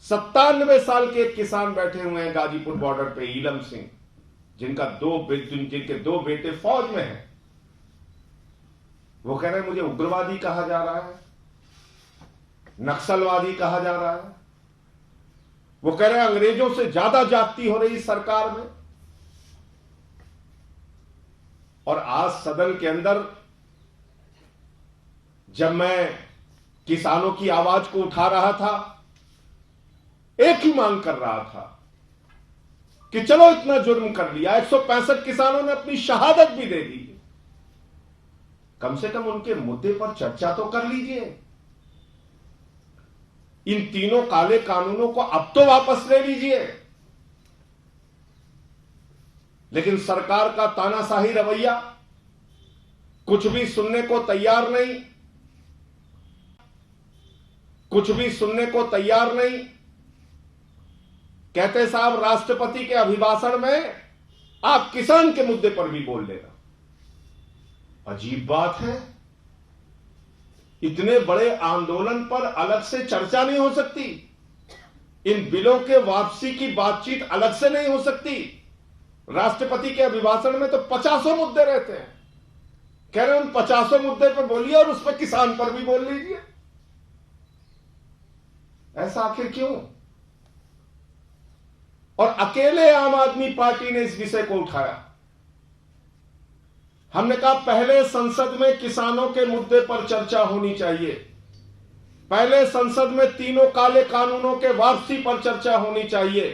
97 साल के एक किसान बैठे हुए हैं गाजीपुर बॉर्डर पे, ईलम सिंह, जिनके 2 बेटे फौज में हैं। वो कह रहे हैं मुझे उग्रवादी कहा जा रहा है, नक्सलवादी कहा जा रहा है। वो कह रहे हैं अंग्रेजों से ज्यादा जाति हो रही सरकार में। और आज सदन के अंदर जब मैं किसानों की आवाज को उठा रहा था, एक ही मांग कर रहा था कि चलो इतना जुर्म कर लिया, 165 किसानों ने अपनी शहादत भी दे दी, कम से कम उनके मुद्दे पर चर्चा तो कर लीजिए। इन तीनों काले कानूनों को अब तो वापस ले लीजिए। लेकिन सरकार का तानाशाही रवैया, कुछ भी सुनने को तैयार नहीं, कुछ भी सुनने को तैयार नहीं। कहते साहब राष्ट्रपति के अभिभाषण में आप किसान के मुद्दे पर भी बोल लेना। अजीब बात है, इतने बड़े आंदोलन पर अलग से चर्चा नहीं हो सकती, इन बिलों के वापसी की बातचीत अलग से नहीं हो सकती। राष्ट्रपति के अभिभाषण में तो 50 मुद्दे रहते हैं। कह रहे उन 50 मुद्दे पर बोलिए और उस पर किसान पर भी बोल लीजिए। ऐसा आखिर क्यों? और अकेले आम आदमी पार्टी ने इस विषय को उठाया। हमने कहा पहले संसद में किसानों के मुद्दे पर चर्चा होनी चाहिए, पहले संसद में तीनों काले कानूनों के वापसी पर चर्चा होनी चाहिए,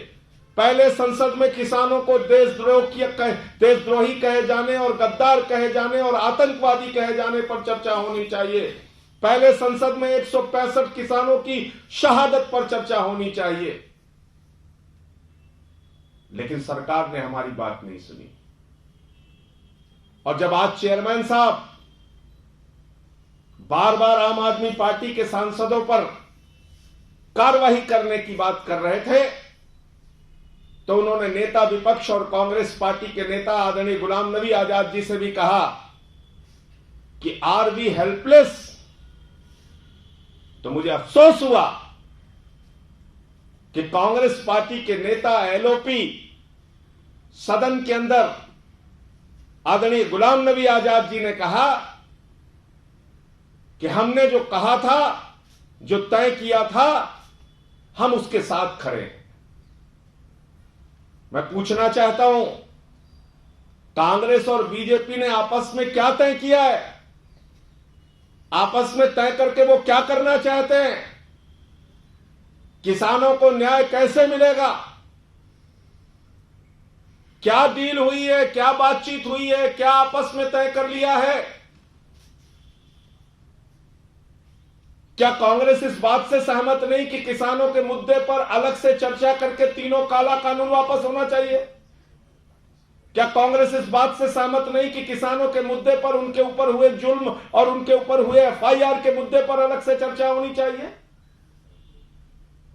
पहले संसद में किसानों को देशद्रोही कहे जाने और गद्दार कहे जाने और आतंकवादी कहे जाने पर चर्चा होनी चाहिए, पहले संसद में 165 किसानों की शहादत पर चर्चा होनी चाहिए। लेकिन सरकार ने हमारी बात नहीं सुनी। और जब आज चेयरमैन साहब बार बार आम आदमी पार्टी के सांसदों पर कार्रवाई करने की बात कर रहे थे, तो उन्होंने नेता विपक्ष और कांग्रेस पार्टी के नेता आदरणीय गुलाम नबी आजाद जी से भी कहा कि आर वी हेल्पलेस। तो मुझे अफसोस हुआ कि कांग्रेस पार्टी के नेता एलओपी सदन के अंदर आदरणीय गुलाम नबी आजाद जी ने कहा कि हमने जो कहा था, जो तय किया था, हम उसके साथ खड़े हैं। मैं पूछना चाहता हूं, कांग्रेस और बीजेपी ने आपस में क्या तय किया है? आपस में तय करके वो क्या करना चाहते हैं? किसानों को न्याय कैसे मिलेगा? क्या डील हुई है, क्या बातचीत हुई है, क्या आपस में तय कर लिया है? क्या कांग्रेस इस बात से सहमत नहीं कि किसानों के मुद्दे पर अलग से चर्चा करके तीनों काला कानून वापस होना चाहिए? क्या कांग्रेस इस बात से सहमत नहीं कि किसानों के मुद्दे पर, उनके ऊपर हुए जुल्म और उनके ऊपर हुए एफआईआर के मुद्दे पर अलग से चर्चा होनी चाहिए?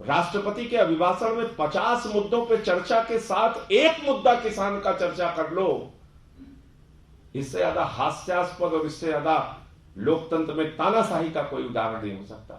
राष्ट्रपति के अभिभाषण में 50 मुद्दों पर चर्चा के साथ एक मुद्दा किसान का चर्चा कर लो, इससे ज्यादा हास्यास्पद और इससे ज्यादा लोकतंत्र में तानाशाही का कोई उदाहरण नहीं हो सकता।